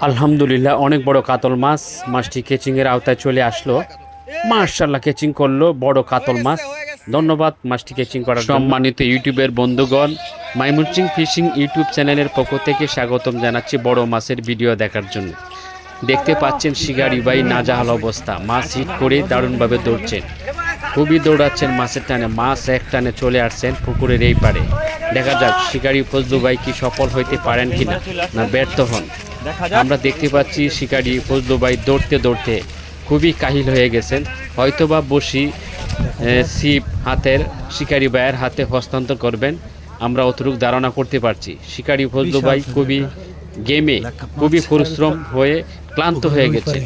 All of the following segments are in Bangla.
আলহামদুলিল্লাহ অনেক বড় কাতল মাছ। মাছটি কেচিংয়ের আওতায় চলে আসলো। মাশাআল্লাহ কেচিং করলো বড় কাতল মাছ। ধন্যবাদ মাছটি কেচিং করার জন্য। সম্মানিত ইউটিউবের বন্ধুগণ, মাইমুনচিং ফিশিং ইউটিউব চ্যানেলের পক্ষ থেকে স্বাগতম জানাচ্ছি বড় মাছের ভিডিও দেখার জন্য। দেখতে পাচ্ছেন শিকারি ভাই নাজাহাল অবস্থা, মাছ হিট করে দারুণভাবে দৌড়ছেন, খুবই দৌড়াচ্ছেন মাছের টানে। মাছ এক টানে চলে আসছেন পুকুরের এই পারে। দেখা যাক শিকারি ফজলু ভাই কি সফল হইতে পারেন কিনা, না ব্যর্থ হন। আমরা দেখতে পাচ্ছি শিকারি ফজলু ভাই দৌড়তে দৌড়তে খুবই কাহিল হয়ে গেছেন। হয়তোবা বসি ছিপ হাতের শিকারি ভাইয়ের হাতে হস্তান্তর করবেন, আমরা অতটুকু ধারণা করতে পারছি। শিকারি ফজলু ভাই খুবই গেমে খুবই পরিশ্রম হয়ে ক্লান্ত হয়ে গেছে।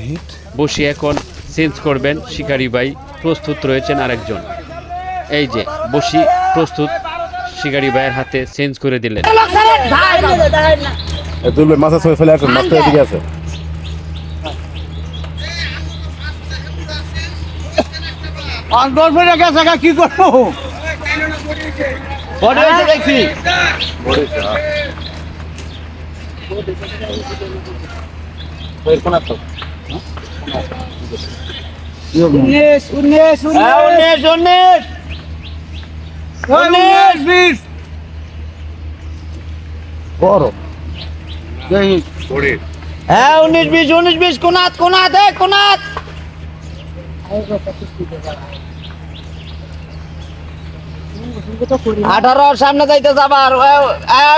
বসি এখন চেঞ্জ করবেন, শিকারি ভাই প্রস্তুত রয়েছেন আরেকজন। এই যে বসি প্রস্তুত, শিকারি ভাইয়ের হাতে চেঞ্জ করে দিলেন। মাছের ছবি ফেলে আসুন, মাছটা এদিকে আছে। কি করবো দেখছি বড় হ্যাঁ 19-20 কোনাত 18 সামনে যাইতে যাবার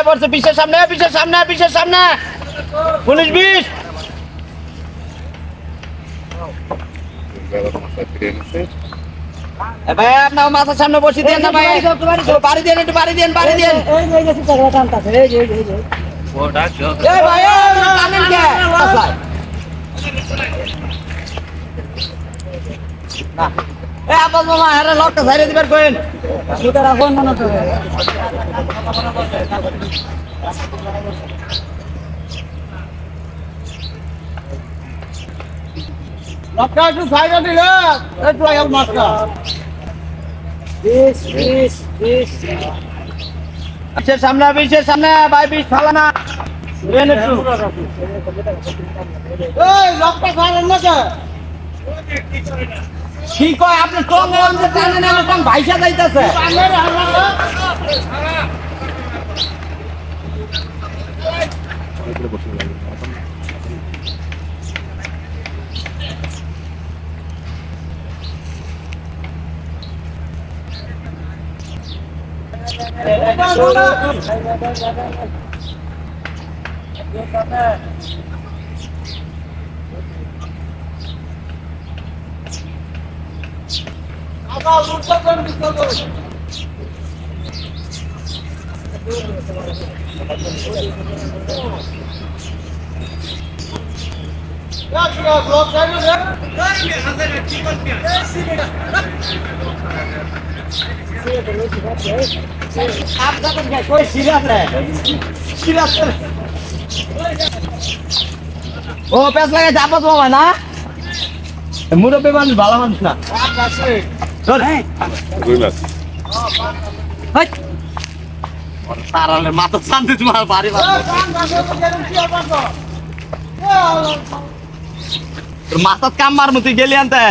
বলছে 20 সামনে 19-20 ভাই আপনার মাথার সামনে বসে দেন না ভাই, বাড়ি দেন একটু বাড়ি দেন এই ভাই টানেন কে না এ আপন মামা আরে লকটা ছাইরে দিবার কইন সুতা রাখুন মনে তো লকটা একটু ছাইরে দিলে একটু আগে মাছটা 20 সামনে ভাই 20 ফালা না দেন একটু এই লকটা ছাইরেন না কে কি কয় আপনি টং অন্ধে টানেন না টং ভাইসা যাইতাছে ও পেস লাগে চাপত মামা না মুরব্বী মানুষ ভালো মানুষ না তারালে মাথা শান্তি তোমার বাড়ি মাথাত কাম মার মতো গেলি আনতে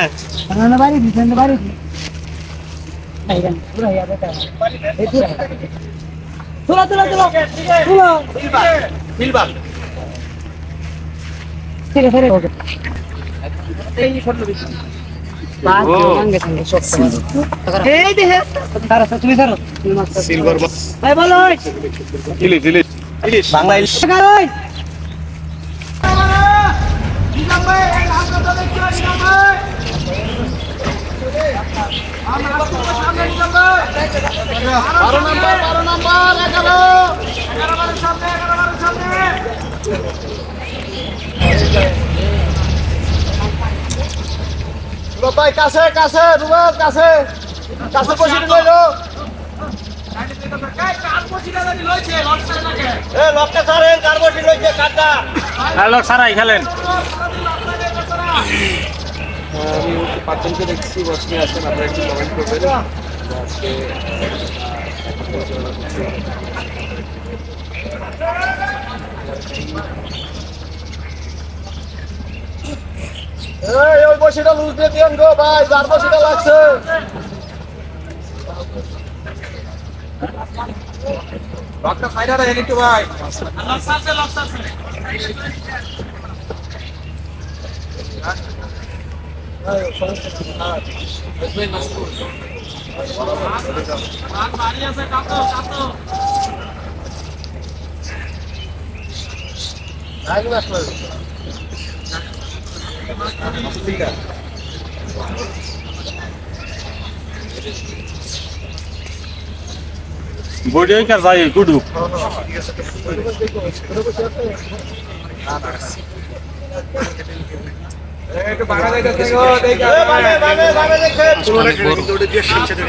ভাই কাছে রুবেল কাছে বসে লইল লকটা ছাড়েন কার বসে লইছে কাটা লক ছাড়াই খেলেন আমি পাঁচজনকে দেখছি বসে আছেন, আপনারা একটু কমেন্ট করবেন। এই ওই বসিটা লুজ দিয়ে দিয়েন গো ভাই, যার বসিটা লাগছে। লকটা সাইডে রাখেন একটু ভাই। বডিও কা যায় গুডু একটু বাগা যাইতেছে গো, দেখি বামে বামে বামে দেখেন। ওটা দিয়ে শিখছে দেন।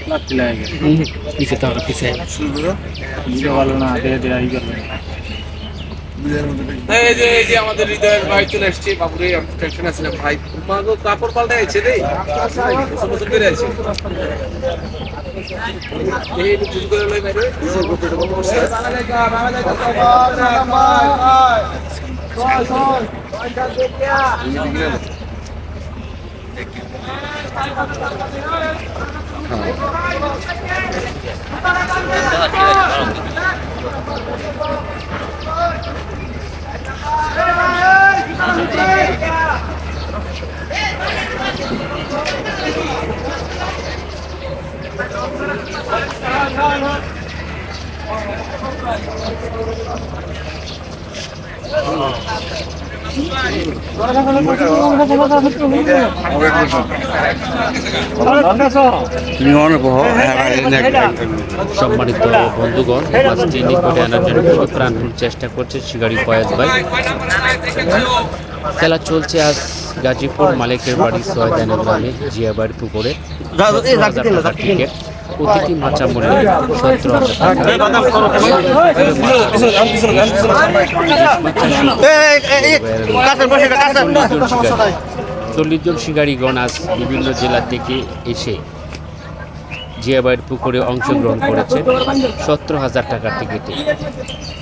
পাঁচ পিছে তো পিছে ভালো না ধীরে ধীরে আই গেল এই যে আমাদের হৃদয়ের ভাই চলে আসছে। বাবুরে আমি টেনশন আছিলাম ভাই, তোমাকে কাপড় পাল্টে আছে রে, নতুন করে আছে। এই চুল করে লই বাইরে সম্মানিত বন্ধুগণ, মাছটি নিকটে আনার জন্য খুবই প্রাণপণ চেষ্টা করছে শিকারি ফয়েজ ভাই। খেলা চলছে আজ গাজীপুর মালিকের বাড়ি সয়দানের গ্রামে জিয়াবাড়ি পুকুরে। 17,000 টাকার টিকিট, প্রতিটি মাচা মূল্য 17,000 টাকা। 40 জন শিকারীগণ আজ বিভিন্ন জেলা থেকে এসে জিয়াবাড়ির পুকুরে অংশগ্রহণ করেছে 17,000 টাকার টিকিটে।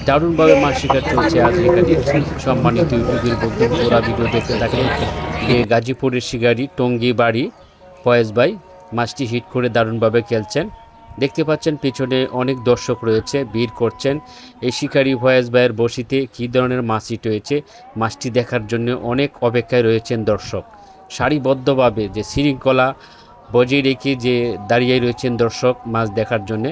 দারুণভাবে মাছ শিকার চলছে আজ এখানে। সম্মানিত ইউটিউবের বন্ধু পুরা ভিডিও দেখতে থাকেন। গাজীপুরের শিকারী টঙ্গী বাড়ি ফয়েজ ভাই মাছটি হিট করে দারুণভাবে খেলছেন। দেখতে পাচ্ছেন পিছনে অনেক দর্শক রয়েছে, ভিড় করছেন। এই শিকারী ফয়েজ ভাইয়ের বসিতে কী ধরনের মাছ হিট হয়েছে মাছটি দেখার জন্য অনেক অপেক্ষায় রয়েছেন দর্শক। সারিবদ্ধভাবে যে শৃঙ্খলা বজায় রেখে যে দাঁড়িয়ে রয়েছেন দর্শক মাছ দেখার জন্য।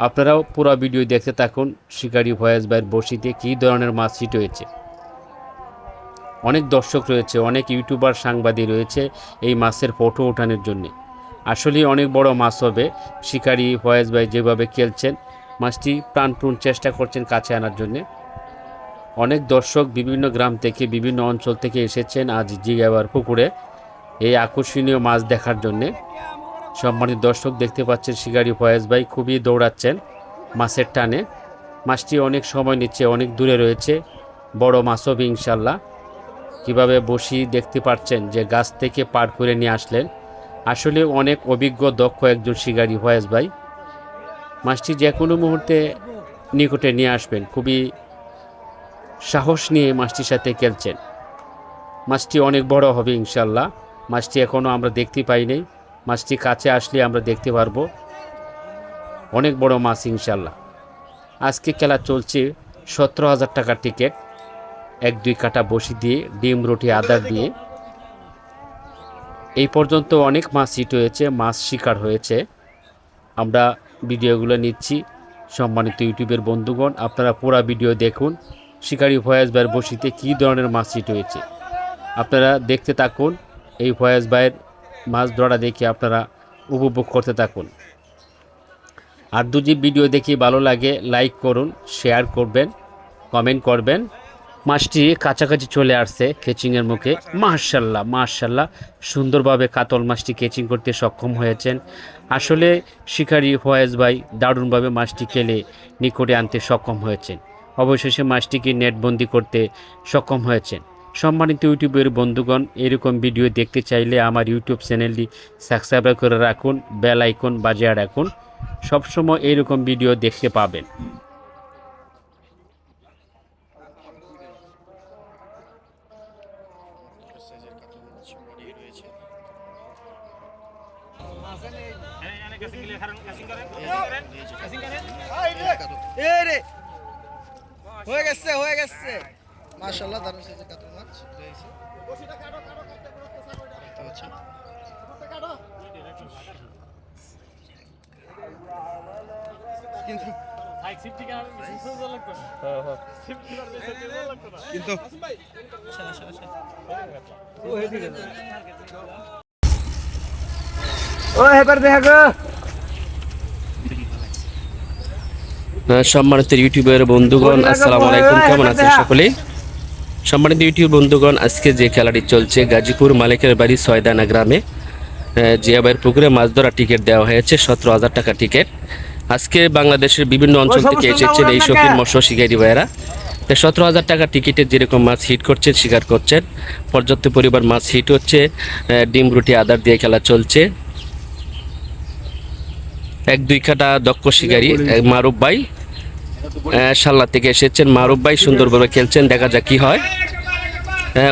আপনারাও পুরো ভিডিও দেখতে থাকুন শিকারী ফয়েজ ভাইয়ের বসিতে কী ধরনের মাছ হিট হয়েছে। অনেক দর্শক রয়েছে, অনেক ইউটিউবার সাংবাদিক রয়েছে এই মাছের ফটো ওঠানোর জন্য। আসলে অনেক বড় মাছ হবে। শিকারী ফয়েজ ভাই যেভাবে খেলছেন মাছটি প্রাণপণ চেষ্টা করছেন কাছে আনার জন্য। অনেক দর্শক বিভিন্ন গ্রাম থেকে বিভিন্ন অঞ্চল থেকে এসেছেন আজ জিয়াবাড়ি পুকুরে এই আকর্ষণীয় মাছ দেখার জন্যে। সম্মানিত দর্শক দেখতে পাচ্ছেন শিকারী ফয়েজ ভাই খুবই দৌড়াচ্ছেন মাছের টানে। মাছটি অনেক সময় নিচ্ছে, অনেক দূরে রয়েছে, বড় মাছ হবে ইনশাল্লাহ। কীভাবে বসি দেখতে পাচ্ছেন যে গাছ থেকে পার করে নিয়ে আসলেন। আসলে অনেক অভিজ্ঞ দক্ষ একজন শিকারী ফয়েজ ভাই। মাছটি যে কোনো মুহূর্তে নিকটে নিয়ে আসবেন, খুবই সাহস নিয়ে মাছটির সাথে খেলছেন। মাছটি অনেক বড় হবে ইনশাল্লাহ। মাছটি এখনও আমরা দেখতে পাই নাই, মাছটি কাছে আসলে আমরা দেখতে পারবো। অনেক বড় মাছ ইনশাল্লাহ। আজকে খেলা চলছে 17,000 টাকার টিকিট, 1-2 কাটা বসি দিয়ে ডিম রুটি আদার দিয়ে। এই পর্যন্ত অনেক মাছ হিট হয়েছে, মাছ শিকার হয়েছে। আমরা ভিডিওগুলো নিচ্ছি। সম্মানিত ইউটিউবের বন্ধুগণ আপনারা পুরো ভিডিও দেখুন শিকারী ফয়েজ ভাইয়ের বসিতে কী ধরনের মাছ হিট হয়েছে। আপনারা দেখতে থাকুন, এই ফয়েজ ভাইয়ের মাছ ধরা দেখে আপনারা উপভোগ করতে থাকুন। আর যদি ভিডিও দেখে ভালো লাগে লাইক করুন, শেয়ার করবেন, কমেন্ট করবেন। মাছটি কাছাকাছি চলে আসছে কেচিংয়ের মুখে। মাশাল্লাহ মাশাল্লাহ, সুন্দরভাবে কাতল মাছটি কেচিং করতে সক্ষম হয়েছেন। আসলে শিকারী ফয়েজ ভাই দারুণভাবে মাছটি খেলে নিকটে আনতে সক্ষম হয়েছেন। অবশেষে মাছটিকে নেটবন্দি করতে সক্ষম হয়েছেন। সম্মানিত ইউটিউবের বন্ধুগণ, এরকম ভিডিও দেখতে চাইলে আমার ইউটিউব চ্যানেলটি সাবস্ক্রাইব করে রাখুন, বেল আইকন বাজিয়ে রাখুন, সবসময় এরকম ভিডিও দেখতে পাবেন। হয়ে গেছে মাশাআল্লাহ, দারুণ সাইজের কাতল মাছ রয়েছে। কিন্তু ও হেবার দেখা গো। সম্মানিত ইউটিউবের বন্ধুগণ, আসসালামু আলাইকুম, কেমন আছেন সকলেই? সম্মানিত ইউটিউব বন্ধুগণ, আজকে যে খেলাটি চলছে গাজীপুর মালিকের বাড়ি ছয়দানা গ্রামে জিয়াবাইয়ের পুকুরে মাছ ধরা টিকিট দেওয়া হয়েছে 17,000 টাকা টিকিট। আজকে বাংলাদেশের বিভিন্ন অঞ্চল থেকে এসেছেন এই শৌখিন মৎস্য শিকারী ভাইয়েরা। 17,000 টাকা টিকিটে যেরকম মাছ হিট করছেন, শিকার করছেন, পর্যাপ্ত পরিমাণ মাছ হিট হচ্ছে। ডিম রুটি আদার দিয়ে খেলা চলছে। 1-2 কাটা দক্ষ শিকারী মারুফ ভাই শাল্লা থেকে এসেছেন। মারুফ ভাই সুন্দরভাবে খেলছেন, দেখা যাক কি হয়।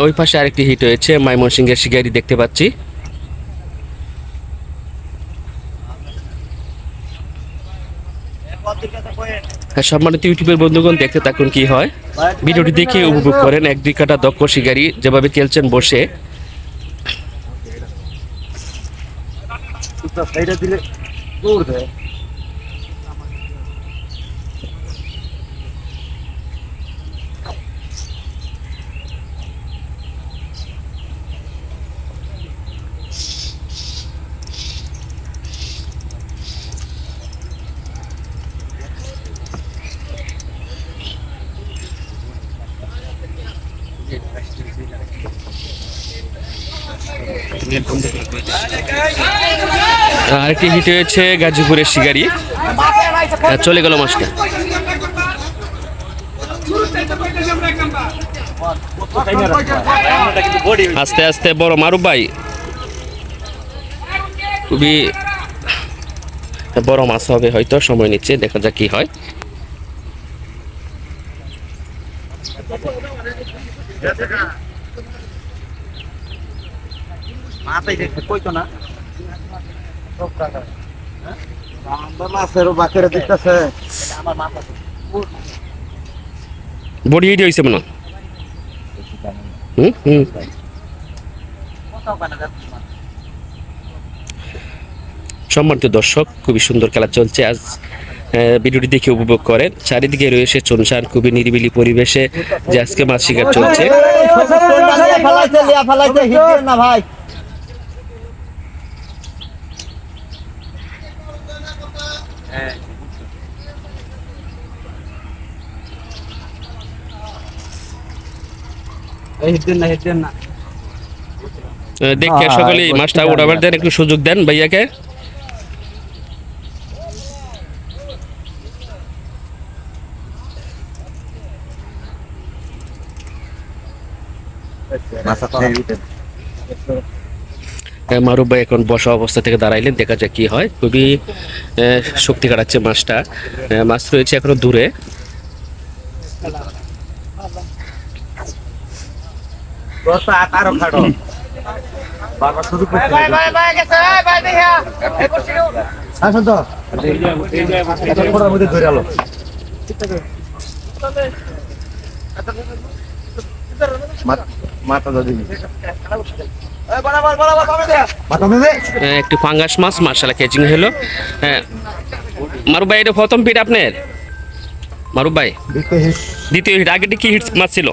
ওই পাশে আরেকটি হিট হয়েছে, ময়মনসিংহের শিকারী দেখতে পাচ্ছি। সম্মানিত ইউটিউবের বন্ধুগণ, দেখতে থাকুন কি হয়, ভিডিওটি দেখে উপভোগ করেন। 1-2 কাটা দক্ষ শিকারী যেভাবে খেলছেন বসে। আরেকটি হিট হয়েছে গাজীপুরের শিকারী, চলে গেল মাছটা। আস্তে আস্তে বড় মারুফ ভাই, খুবই বড় মাছ হবে হয়তো, সময় নিচ্ছে, দেখা যাক কি হয়। বডি হিট হয়েছে মনে হয়। সম্মানিত দর্শক, খুবই সুন্দর খেলা চলছে আজ। ভিডিওটি দেখে উপভোগ করেন। চারিদিকে রয়েছে চুনসান, খুবই নিরিবিলি পরিবেশে যে আজকে মাছ শিকার চলছে। দেখে সকলেই মাছটা উড়াবার দেন, একটু সুযোগ দেন ভাইয়াকে। মারুফ ভাই এখন বসা অবস্থা থেকে দাঁড়াইলেন, দেখা যাক কি হয়। খুবই শক্তি কাটাচ্ছে মাছটা। মাছ রয়েছে এখনো দূরে। একটু পাঙ্গাস মাছ মার্শাল্লাহ ক্যাচিং হলো। মারুফ ভাই, এটা প্রথম হিট আপনার? মারুফ ভাই দ্বিতীয় হিট, আগেটি কি হিট মাছ ছিল?